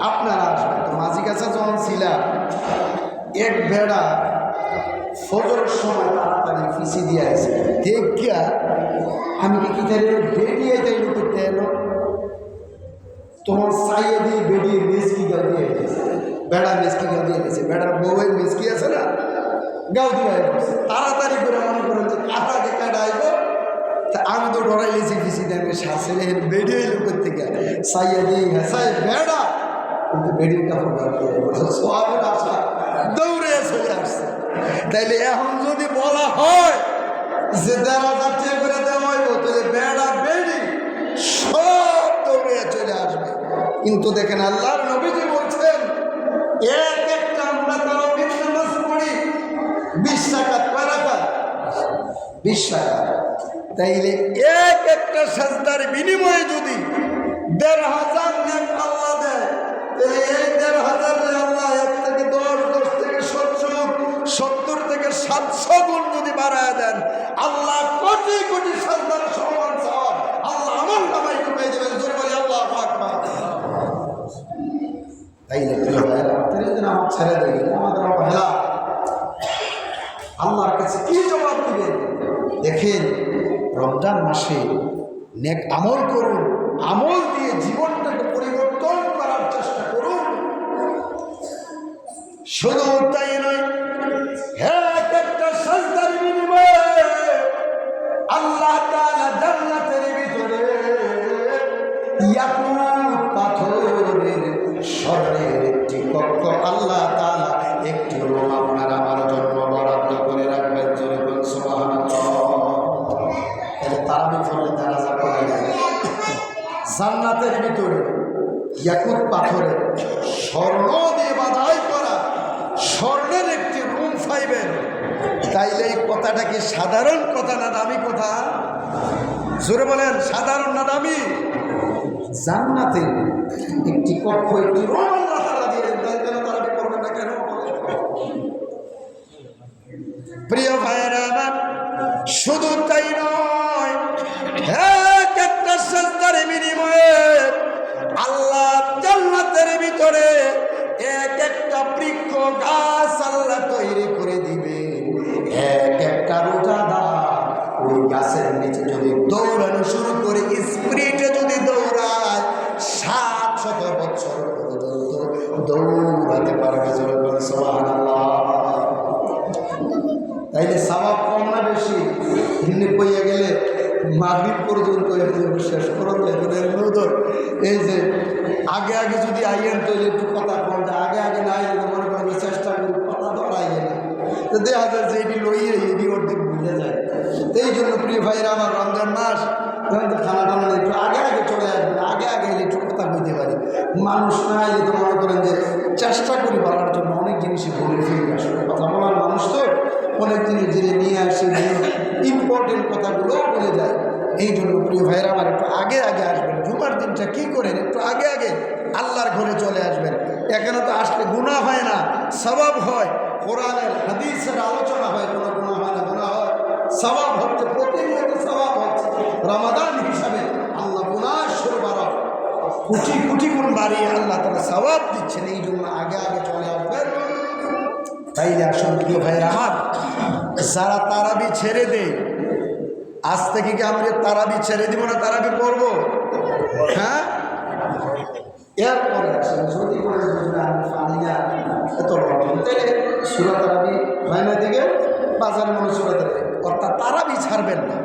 আপনারা আসবেন। তো মাঝি কাছে যখন ছিলাম, এক ভেড়া ফজরের সময় তাড়াতাড়ি ফিসি দিয়ে আসে, দেখিয়া আমি কি তাই বেরিয়ে যাই করতে এলো, তোমার সাইয়ে দিয়ে বেরিয়ে মেসকি গাও দিয়ে গেছে, বেড়া মেসকি গাও দিয়ে গেছে, বেড়ার বউয়ের মেসকি আছে না, গাও দিয়ে গেছে। তাড়াতাড়ি করে মনে করেন যে কাটাকে কাটা আইব, তা আমি তো ডরাই লেছি ফিসি দেবে শাসলে বেরিয়ে এলো করতে গেলে সাইয়ে দিয়ে হেসায় বেড়া, কিন্তু বেরিয়ে কাপড় সোয়াবের আশা দৌড়ে চলে আসছে। তাইলে এখন যদি বলা হয় যে ১,৫০০ করে দেওয়া হইব, তাহলে বেড়া বেড়ি সব দৌড়ে চলে আসবে। কিন্তু দেখেন আল্লাহর নবীজি বলছেন, একটা আমরা তারাবির নামাজ পড়ি 20 রাকাত, কয় রাকাত? 20 রাকাত। তাইলে এক একটা সাজদার বিনিময়ে যদি ১,৫০০ নেক আল্লাহ দেয়, তাহলে এই ১,৫০০ আল্লাহ ১ থেকে ১০, ১০ থেকে ৭০, ৭০ থেকে ৭০০ গুণ যদি বাড়ায় দেন, আল্লাহ কোটি কোটি সাজদার সমান সওয়াব আল্লাহ আমার নামাই পেয়ে দেবেন। জোরে বলি আল্লাহু আকবার। তাইলে প্রিয় ভাইরা, আমার ছেড়ে দেয় আমাদের অবহেলা, আল্লাহর কাছে কি জবাব দিবেন? দেখেন, রমজান মাসে নেক আমল করুন, আমল দিয়ে জীবনটাকে পরিবর্তন করার চেষ্টা করুন। শুধু তাই নয়, এক একটা সাজদার বিনিময়ে আল্লাহ তাআলা জান্নাতের ভিতরে ইয়াকুত পাথরের স্বর্ণের একটি কক্ষ আল্লাহ তাআলা একটি রুম আপনার আমার জন্য বরাদ্দ করে রাখবেন। জোরে বলুন সুবহানাল্লাহ। তারাবি পড়লে দারাজা করা যায়। জান্নাতের ভিতরে ইয়াকুত পাথরের স্বর্ণ দিয়ে বাধাই করা স্বর্ণের একটি রুম পাইবেন। তাইলে এই কথাটা কি সাধারণ কথা না দামি কথা? জোরে বলেন, সাধারণ না দামি? জান্নাতে একটি কক্ষ, একটি রুম আল্লাহ তাআলা দিয়ে দেন। তাই কেন তারাবি পড়বেন না কেন? প্রিয় ভাইয়েরা আমার, শুধু তাই নয়, এক একটা সাজদার বিনিময়ে আল্লাহ জান্নাতের ভিতরে এক একটা বৃক্ষ গাছ আল্লাহ তৈরি করে দিবে। এক একটা রোজাদার ওই গাছের নিচে যদি দৌড়ানো শুরু করে, স্পিরিটে যদি দৌড়ায়, ৭০০ বছর পর্যন্ত দৌড়াতে পারবে। জোরে বলে সুবহানাল্লাহ। তাইলে সওয়াব কম না বেশি? হিন্দি কইয়া গেলে মাগরিব পর্যন্ত শেষ করো। এই যে আগে আগে যদি আইয়েন তো একটু কথা কম যায়, আগে আগে না আইলে মনে করেন চেষ্টা করি কথা ধরাইয়ে না, তো দেখা যায় যে এটি লইয়ে এটি অর্ধেক বুঝে যায়। এই জন্য প্রিয় ভাইরা আমার, রমজান মাস খানা টানা একটু আগে আগে চলে আসবে, আগে আগে এলে একটু কথা বলতে পারি। মানুষ না এলে তো মনে করেন যে চেষ্টা করি বলার জন্য অনেক জিনিসই বলে ফেলি। আসলে কথা বলার মানুষ তো অনেক জিনিস জেনে নিয়ে আসে, ইম্পর্টেন্ট কথাগুলো বলে যায়। এই জন্য প্রিয় ভাইরা আমার, একটু আগে আগে আসবেন। জুমার দিনটা কী করেন, একটু আগে আগে আল্লাহর ঘরে চলে আসবেন। এখানে তো আসলে গুনাহ হয় না, সওয়াব হয়। কোরআনের হাদিসের আলোচনা হয়, কোনো গুনাহ হয় না, গুনাহ হয়, সওয়াব হচ্ছে, প্রতিনিয়ত সওয়াব হচ্ছে। রমাদান হিসাবে আল্লাহ গুনাহ সরবরাহ কোটি কোটি গুণ বাড়িয়ে আল্লাহ তাআলা সওয়াব দিচ্ছেন। এই জন্য আগে আগে চলে আসবেন। তাইলে আসুন প্রিয় ভাইয়ের আমার, যারা তারাবি ছেড়ে দেয়, আজ থেকে কি আমরা তারাবি ছেড়ে দিব না? তারাবি পড়বো, হ্যাঁ? এরপরে আসেন, যদি করে এত তাহলে সূরা তারাবি হয় না, দিকে বাজারে মনে সূরা তারাবি, অর্থাৎ তারাবি ছাড়বেন না।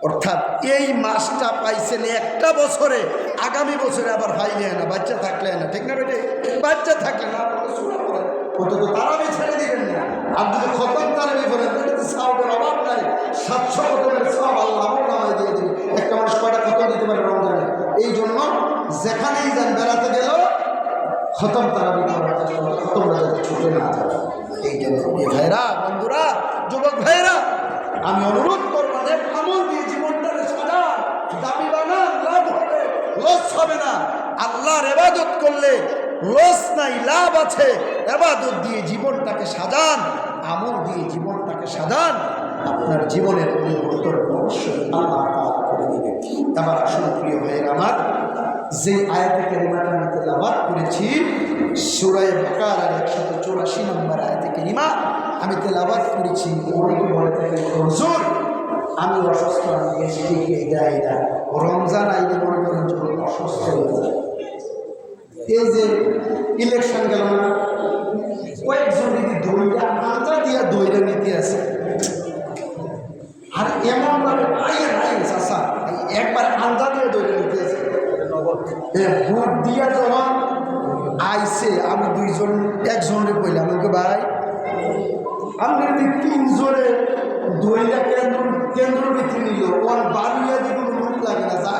অর্থাৎ এই মাসটা পাইছেন একটা বছরে, আগামী বছরে আবার পাইলে না, বাচ্চা থাকলে না, ঠিক না বেটে? বাচ্চা থাকলে না সূরা পড়ে, অন্তত তারাবি ছেড়ে দিবেন না। আর যদি খতম তারাবি বলেন, এটাতে সওয়াবের অভাব নাই, ৭০০ খতমের সওয়াব আল্লাহ আমার নামায় দিয়ে দেবে। একটা মানুষ কয়টা খতম দিতে পারে রমজানে? এই জন্য যেখানেই যান, বেড়াতে গেল খতম তারাবি করার চেষ্টা করে, খতমটা যাতে ছুটে না যায়। এই জন্য ভাইরা, বন্ধুরা, যুবক ভাইরা, আমি অনুরোধ করব, নেক আমল দিয়ে জীবনটাকে সাজান, দামি বানান, লাভ হবে, লস হবে না। আল্লাহর ইবাদত করলে লস নাই, লাভ আছে। ইবাদত দিয়ে জীবনটাকে সাজান, আমল দিয়ে জীবনটাকে সাজান, আপনার জীবনের পরিবর্তন অবশ্যই আল্লাহ তাআলা করে দিবেন। আবার আসুন প্রিয় ভাইয়েরা আমার, যে আয়াতে কারিমাটা আমি তেলাওয়াত করেছি, সূরা বাকারার 184 নম্বর আয়াতে কারিমা আমি তেলাওয়াত করেছি। অনেকে বলে থাকেন, হুজুর আমি অসুস্থ, আমি গ্যাস্ট্রিক, এটা রমজান আইলে মনে করেন যখন অসুস্থ হয়ে যায়। এই যে ইলেকশন গেল না, কয়েকজন দিদি দইটা আঞ্জা দিয়া দইটা নিতে আছে, আর এমনভাবে চাষা একবার আঞ্জা দিয়ে দইটা নিতে আছে। ভোট দিয়া যখন আইসে, আমি একজনে কইলাম, ওকে ভাই আপনি যদি 3 জনে দইটা কেন্দ্র ভিত্তি নিল, ওর বাড়িয়া দিয়ে কোনো লোক লাগে না, যা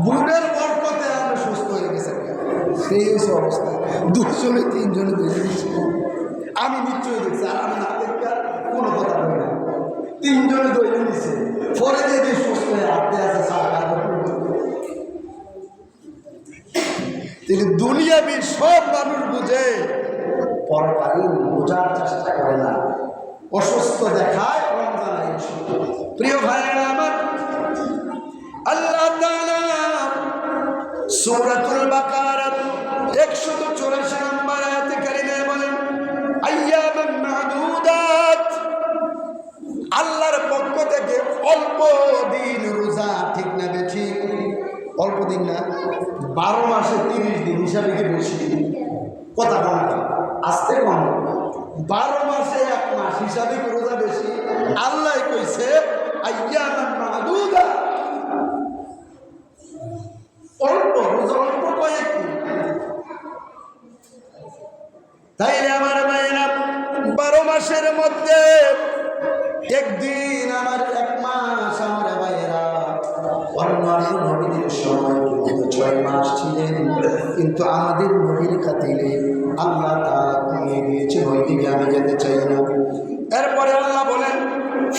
ভোটের বরকতে আমরা সুস্থ হয়ে গেছে। সেই হচ্ছে অবস্থা, 2 জনে 3 জনে দইটা দিচ্ছে। আমি নিশ্চয়ই দেখছি, আর আমি না দেখতে কোনো কথা বলি না। 3 জনে দইটা নিচ্ছে, পরে যদি সুস্থ হয়ে হাঁটতে আসে তিনি দুনিয়াবি সব মানুষ বুঝে, পরকালীন বোঝার চেষ্টা করে না, অসুস্থ দেখায় রমজান। প্রিয় ভাইয়েরা আমার, আল্লাহ তাআলা সূরাতুল বাকারা 184 নম্বর আয়াতে কারিমে বলেন, আইয়ামান মা'দুদাত, আল্লাহর পক্ষ থেকে অল্প দিন রোজা, ঠিক না বেঠিক? অল্প দিন না, 12 মাসে 30 দিন হিসাবে কি বেশি? কথা কম, আসতে কম। 12 মাসে 1 মাস হিসাবে কি রোজা বেশি? আল্লাহ কইছে আইয়ামান মা'দুদাত, অল্প রোজা, অল্প কয়েকদিন। তাইলে আমার ভাইয়েরা, 12 মাসের মধ্যে একদিন আমার 1 মাস, আমার ভাইয়েরা অন্যান্য নবীদের সময় কিন্তু 6 মাস ছিলেন, কিন্তু আমাদের নবীর খাতিরে আল্লাহ তাআলা কমিয়ে দিয়েছে, ওই দিকে আমি যেতে চাই না। এরপরে আল্লাহ বলেন,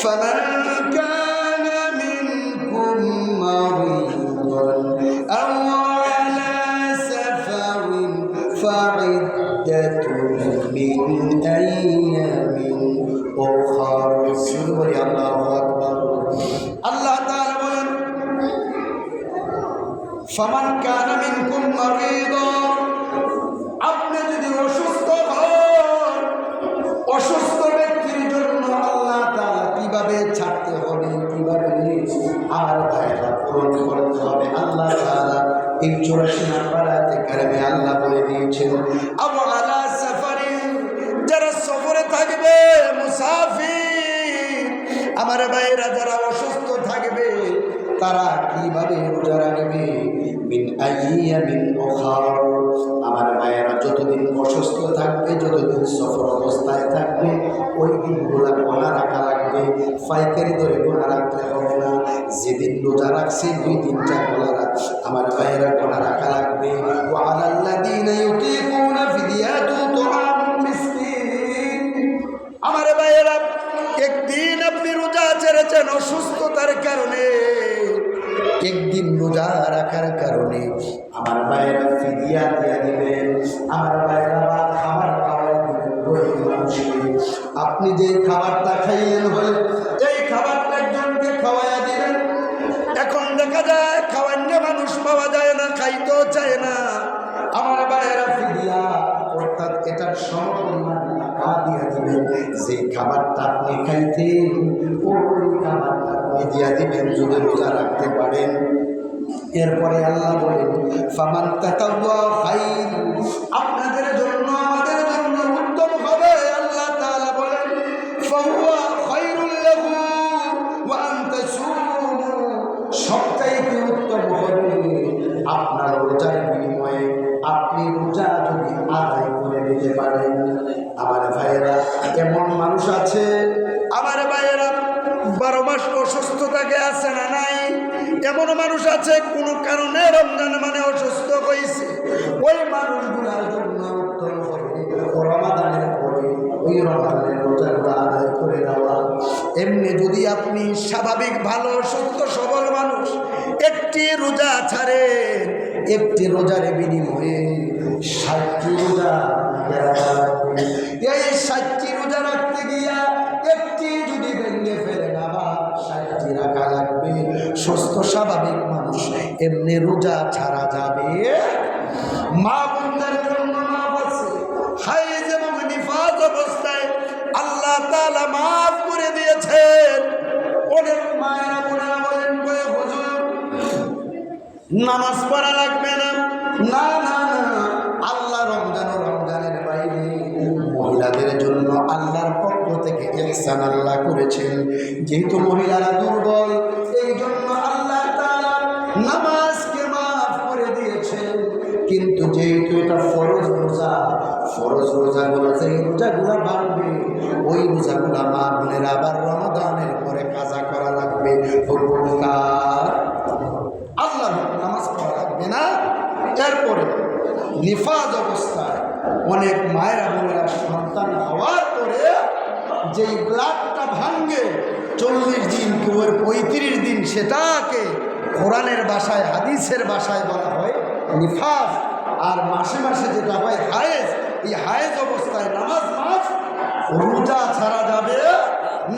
ফামান কানা মিনকুম মারিদান আও আলা সাফারিন ফাইদ্দাতুন মিন আইয়ামিন উখরা। সুবহানাল্লাহ, আল্লাহু আকবার। আল্লাহ তাআলা বলেন, ফামান কানা মিনকুম মারিদান, আপনি যদি অসুস্থ হন, অসুস্থ ব্যক্তির জন্য আল্লাহ তাআলা কিভাবে ছাড়তে হবে, কিভাবে আর ভাইরা পূরণ করতে হবে, আল্লাহ তাআলা এই 84 নম্বর আয়াতে কারিমে আল্লাহ বলে দিয়েছেন, আবু আলা সাফারিন, যারা সফরে থাকবে, মুসাফির, আমার ভাইরা যারা অসুস্থ থাকবে, তারা কিভাবে রোজা রাখবে? মিন আইয়ামিন উখরা, আমার ভাইয়েরা যতদিন অসুস্থ থাকবে, যতদিন সফর অবস্থায় থাকবে, ওই দিনগুলো গোনা রাখা লাগবে, পাইকারি ধরে গোনা রাখতে হবে না। যেদিন রোজা রাখছে 2 দিনটা গোনা রাখ, আমার ভাইয়েরা গোনা রাখা লাগবে। ওয়া আলাল্লাযীনা ইউতীকুনা ফিদিয়াতুন তুআমুন মিসকিন, আমার ভাইয়েরা একদিন আপনি রোজা ছেড়েছেন অসুস্থতার কারণে, একদিন রোজা রাখার কারণে আমার ভাইয়েরা ফিদিয়া দিয়ে দিবেন, আমার ভাইয়েরা খাবার খাওয়াই দিবেন গরিব মানুষকে। আপনি যে খাবারটা খাইলেন বলে এই খাবারটা একজনকে খাওয়াইয়া দিবেন। এখন দেখা যায় খাওয়ান্য মানুষ পাওয়া যায় না, খাইতেও চায় না, আমার ভাইয়েরা ফিদিয়া, অর্থাৎ এটার সমপরিমাণ টাকা দিয়ে দিবেন। যে খাবারটা আপনি খাইতেন ওই খাবারটা আপনি দিয়ে দিবেন যদি রোজা রাখতে পারেন। এরপরে আল্লাহ বলেন, ফামান তাতাওয়া খাইর, আপনাদের জন্য আমাদের জন্য উত্তম হবে। আল্লাহ তাআলা বলেন, ফাহুয়া খায়রুল লাহু ওয়া আন তাসুমু, সবচাইতে উত্তম হবে আপনার রোজার বিনিময়ে আপনি রোজা যদি আদায় করে দিতে পারেন। আমার ভাইয়েরা, এমন মানুষ আছে, আমার ভাইয়েরা 12 মাস অসুস্থ থাকে, আছে না নাই? এমন মানুষ আছে কোনো কারণে রমজান মানে অসুস্থ হয়েছে, ওই মানুষগুলোর জন্য উত্তম হবে রমাদানের পরে ওই রমাদানের রোজাগুলো আদায় করে দেওয়া। এমনি যদি আপনি স্বাভাবিক ভালো সুস্থ সবল মানুষ একটি রোজা ছাড়েন, একটি রোজার বিনিময়ে 60টি রোজা, এই 60টি রোজা রাখতে গিয়া একটি যদি ভেঙে ফেলেন আবার 60টি রাখা লাগবে। সুস্থ স্বাভাবিক মানুষ এমনি রোজা ছাড়া যাবে। মা বোনদের জন্য মাফ আছে, হাইজ এবং নিফাজ অবস্থায় আল্লাহ তাআলা মাফ করে দিয়েছেন। অনেক মায়েরা বোনেরা বলেন, হুজুর নামাজ পড়া লাগবে না। না না না, আল্লাহ রমজানের বাইরে মহিলাদের জন্য আল্লাহর পক্ষ থেকে ইহসান আল্লাহ করেছেন। যেহেতু মহিলারা দুর্বল, এই জন্য আল্লাহ তাআলা নামাজকে মাফ করে দিয়েছেন। কিন্তু যেহেতু এটা ফরজ রোজাগুলো, সেই রোজাগুলো ভাঙবে, ওই রোজাগুলো মা বোনেরা আবার রমাদানের পরে কাজা করা লাগবে। আল্লাহ নামাজ পড়া লাগবে না। এরপরে নিফাজ অবস্থায় অনেক মায়েরা বোনেরা সন্তান হওয়ার পরে যেই ব্লাডটা ভাঙ্গে, 40 দিন, কেউ 35 দিন, সেটাকে কোরআনের ভাষায় হাদিসের ভাষায় বলা হয় নিফাস। আর মাসে মাসে যেটা হয় হায়েজ, এই হায়েজ অবস্থায় নামাজ মাস, রোজা ছাড়া যাবে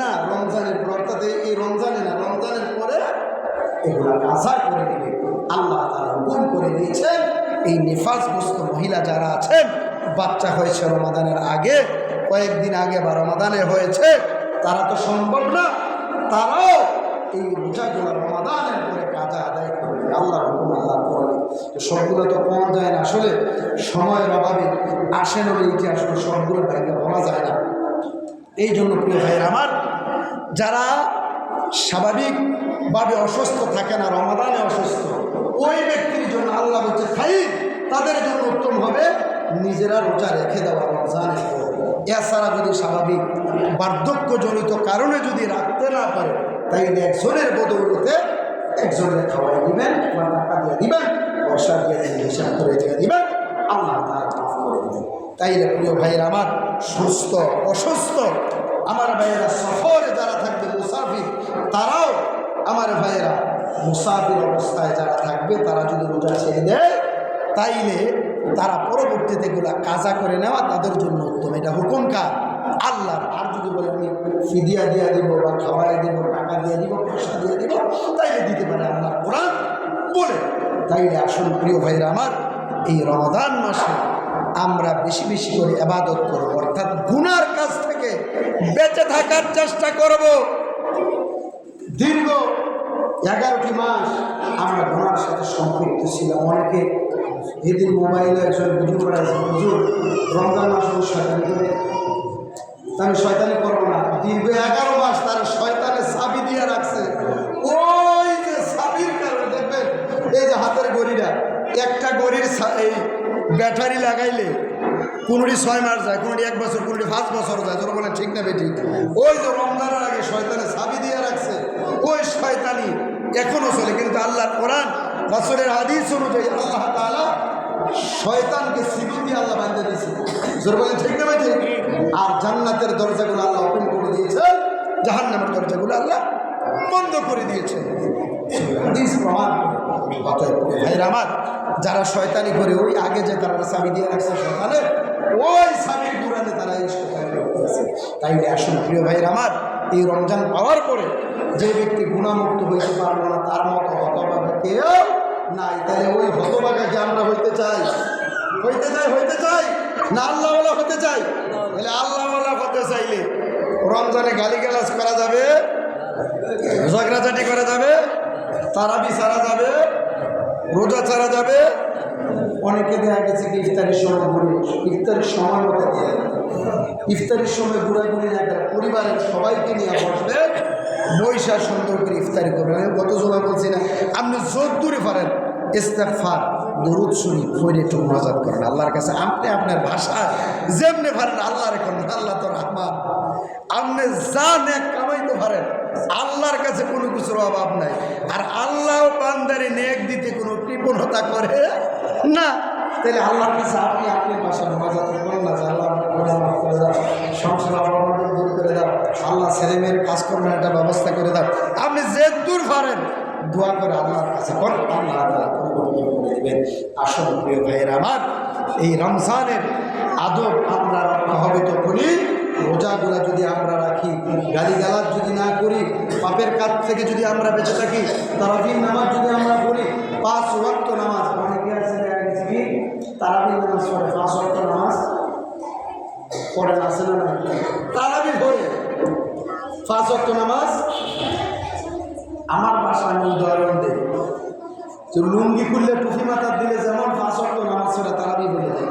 না রমজানের পর, অর্থাৎ এই রমজানে না, রমজানের পরে এগুলা কাজা করে দেবে। আল্লাহ তাআলা হুকুম করে দিয়েছেন এই নিফাসগ্রস্ত মহিলা যারা আছেন, বাচ্চা হয়েছে রমাদানের আগে, কয়েকদিন আগে বা রমাদানে হয়েছে, তারা তো সম্ভব না, তারাও এই রোজাগুলো রমাদানের পরে কাজা আদায় করবে। আল্লাহ হুকুম, আল্লাহ করে। তো সবগুলো তো পাওয়া যায় না, আসলে সময়ের অভাবে আসেন হলে এটি আসলে সবগুলো বাইরে বলা যায় না। এই জন্য প্রিয় ভাইয়ের আমার, যারা স্বাভাবিকভাবে অসুস্থ থাকে না, রমাদানে অসুস্থ, ওই ব্যক্তির জন্য আল্লাহ বলছে খাই, তাদের জন্য উত্তম হবে নিজেরা রোজা রেখে দেওয়া রমজানের পর। এছাড়া যদি স্বাভাবিক বার্ধক্যজনিত কারণে যদি রাখতে না পারে, তাইলে একজনের বদৌলতে একজনের খাওয়াই দিবেন, বা টাকা দিয়ে দিবেন, পয়সা দিয়ে দিবেন, হিসাব করে দিয়ে দিবেন, আল্লাহ তাআলা মাফ করে দিবেন। তাইলে প্রিয় ভাইয়ের আমার, সুস্থ অসুস্থ আমার ভাইয়েরা, সফরে যারা থাকবে মুসাফির, তারাও আমার ভাইয়েরা মুসাফির অবস্থায় যারা থাকবে, তারা যদি রোজা ছেড়ে দেয়, তাইলে তারা পরবর্তীতে এগুলা কাজা করে নেওয়া তাদের জন্য উত্তম। এটা হুকুম কার? আল্লাহর। আর যদি বলে আমি ফিদিয়া দিয়ে দিব, বা খাওয়াই দিব, টাকা দিয়ে দিব, পয়সা দিয়ে দিব, তাইলে দিতে পারে আল্লাহর কোরআন বলে। তাইলে আসুন প্রিয় ভাইরা আমার, এই রমাদান মাসে আমরা বেশি বেশি করে ইবাদত করব, অর্থাৎ গুনার কাছ থেকে বেঁচে থাকার চেষ্টা করব। দীর্ঘ 11টি মাস আমরা গুনার সাথে সম্পৃক্ত ছিলাম। অনেকে এদিন মোবাইলে একজন ভিডিও করাইছে, হুজুর রমজান মাস শয়তানি করে, আমি শয়তানি করবো না। দীর্ঘ 11 মাস তার শয়তানের চাবি দিয়ে রাখছে। ওই যে চাবির কারণে দেখবেন, এই যে হাতের ঘড়িটা, একটা ঘড়ির এই ব্যাটারি লাগাইলে কোনোটি 6 মাস যায়, কোনোটি 1 বছর, কোনোটি 5 বছর যায়, তোর বলে ঠিক না বেঠিক। ওই যে রমজানের আগে শয়তানের চাবি দিয়ে রাখছে, ওই শয়তানি এখনো চলে। কিন্তু আল্লাহর কোরআন, রাসূলের হাদিস অনুযায়ী আল্লাহ তাআলা শয়তানকে সিবি দিয়ে আল্লাহ বাঁধে দিয়েছে, জোর বলে ঠিক না বেঠিক। আর জান্নাতের দরজাগুলো আল্লাহ ওপেন করে দিয়েছে, জাহান্নামের দরজাগুলো আল্লাহ বন্ধ করে দিয়েছে। হাদিস প্রমাণ। অতএব ভাইরা আমার, যারা শয়তানি করে ওই আগে যে তারা চাবি দিয়ে রাখছে শয়তানের, ওই চাবির দূরানে তারা এই শয়তানি করতেছে। তাইলে আসুন প্রিয় ভাইরা আমার, এই রমজান পাওয়ার পরে যে ব্যক্তি গুণামুক্ত হইতে পারলো না, তার মতো হতভাগা কেউ নাই। তাহলে ওই হতভাগাকে আমরা হইতে চাই না আল্লাহওয়ালা হতে চাই? তাহলে আল্লাহওয়ালা হতে চাইলে রমজানে গালিগালাজ করা যাবে, ঝগড়াঝাটি করা যাবে, তারাবি ছাড়া যাবে, রোজা ছাড়া যাবে। অনেকে দেখা গেছে কি ইফতারির সময় ঘুরে, ইফতারির সময় মতো দিয়ে ইফতারির সময় ঘুরাঘুরি না করে পরিবারের সবাইকে নিয়ে বসবে, বৈশা সুন্দর করে ইফতারি করবেন। আমি গত জমা বলছি না, আপনি জোর দূরে পারেন ইস্তেগফার দরুদ শরীফ পড়ে একটু মুনাজাত করেন আল্লাহর কাছে। আপনি আপনার ভাষা যেমনি পারেন আল্লাহর করেন, আল্লাহ তো রহমান, আপনি যা নেক কামাইতে পারেন, আল্লাহর কাছে কোনো কিছুর অভাব নাই। আর আল্লাহ বান্দারে নেক দিতে কোনো কৃপণতা করে না। তাহলে আল্লাহর কাছে আপনি আপনার ভাষা মুনাজাত করেন না, যে আল্লাহ গুনাহ মাফ করে দাও, সংসার অবনতি দূর করে দাও, আল্লাহ ছেলেমেয়ের কাজকর্মের একটা ব্যবস্থা করে দাও। আপনি যে দূর পারেন দোয়া করে আল্লাহর কাছে করেন, আল্লাহ তাআলা পরিবর্তন করে দেবেন। আসল প্রিয় ভাইয়ের আমার, এই রমজানের আদব আমরা রক্ষা হবে তখনই, রোজাগুলা যদি আমরা রাখি, গালিগালাজ যদি না করি, পাপের কাজ থেকে যদি আমরা বেঁচে থাকি, তারাবির নামাজ যদি আমরা পড়ি, 5 ওয়াক্ত নামাজ। অনেকে আছে দেখা গেছে কি তারাবির নামাজ পড়ে, 5 ওয়াক্ত নামাজ পড়েন, আছে না? তারাবি পড়ে 5 ওয়াক্ত নামাজ। আমার বাসায় আমি উদাহরণ দিই, যে লুঙ্গি খুললে টুপি মাথার দিলে যেমন 5 ওয়াক্ত নামাজ পড়ে তারাবি বলে দেয়।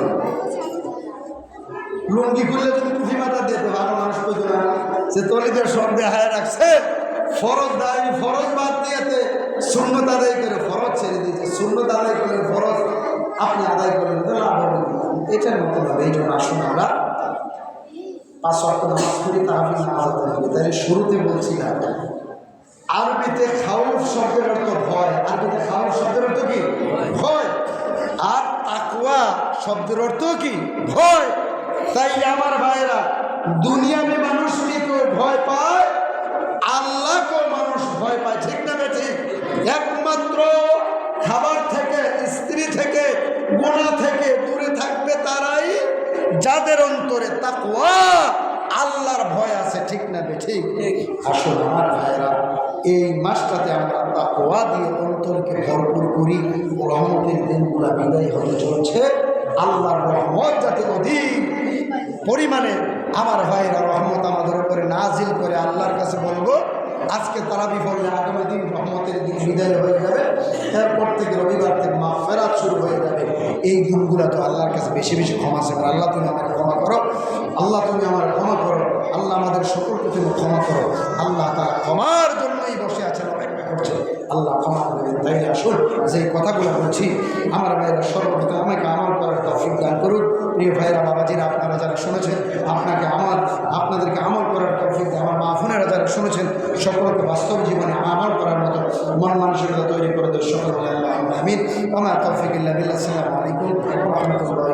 লুঙ্গি খুললে যদি টুপি মাথা দিতে ভালো মানুষ বুঝবে না যে তলিদের সব দেখায় রাখছে, ফরজ দায়, ফরজ বাদ দিয়েতে সুন্নত আদায় করে ফরজ ছেড়ে দিয়েছে, সুন্নত আদায় করলেন ফরজ আপনি আদায় করলেন, তো লাভ হবে। এটার মতো হবে। এই জন্য আসুন আমরা 5 ওয়াক্ত নামাজ পড়ি, তাহলে নামাজ আদায় করি। তাহলে শুরুতে বলছিলাম আরবিতে খাউফ শব্দের অর্থ ভয়। আরবিতে খাউফ শব্দের অর্থ কি? ভয়। আর তাকওয়া শব্দের অর্থ কি? ভয়। তাই আমার ভাইরা, দুনিয়াতে মানুষ কেউ ভয় পায়, আল্লাহ যাদের অন্তরে তাকওয়া আল্লাহর ভয় আছে, ঠিক না ঠিক? আসলে আমার ভাইরা এই মাসটাতে আমরা তাকওয়া দিয়ে অন্তরকে ভরপুর করি। রহমতের দিনগুলা বিদায় হতে চলছে। আল্লাহর রহমত যাতে অধিক পরিমাণে আমার ভাইরা রহমত আমাদের উপরে নাজিল করে। আল্লাহর কাছে বলবো আজকে তারাবি পড়লে আগামী দিন রহমতের দিন বিদায় হয়ে যাবে, এরপর থেকে রবিবার থেকে মাগফিরাত শুরু হয়ে যাবে। এই দিনগুলো তো আল্লাহর কাছে বেশি বেশি ক্ষমা চাই। আল্লাহ তুমি আমাকে ক্ষমা করো, আল্লাহ তুমি আমার ক্ষমা করো, আল্লাহ আমাদের সকলকে তুমি ক্ষমা করো। আল্লাহ তারা ক্ষমার জন্যই বসে আছেন, অপেক্ষা করছে। আল্লাহ ক্ষমা করবেন। তাই আসুন যে কথাগুলো বলছি আমার ভাইয়েরা সর্বপ্রথম আমাকে আমল করার তৌফিক দান করুন। প্রিয় ভাইয়েরা, বাবাজিরা, আপনারা যারা শুনেছেন আপনাদেরকে আমল করার তৌফিক দেন। আমার মা বোনেরা যারা শুনেছেন সকলকে বাস্তব জীবনে আমল করার মতো মন মানসিকতা তৈরি করে দেয়। সকল আল্লাহ আমিন। আমার তৌফিক ইল্লা বিল্লাহ। আসসালামু আলাইকুম ওয়া রাহমাতুল্লাহ।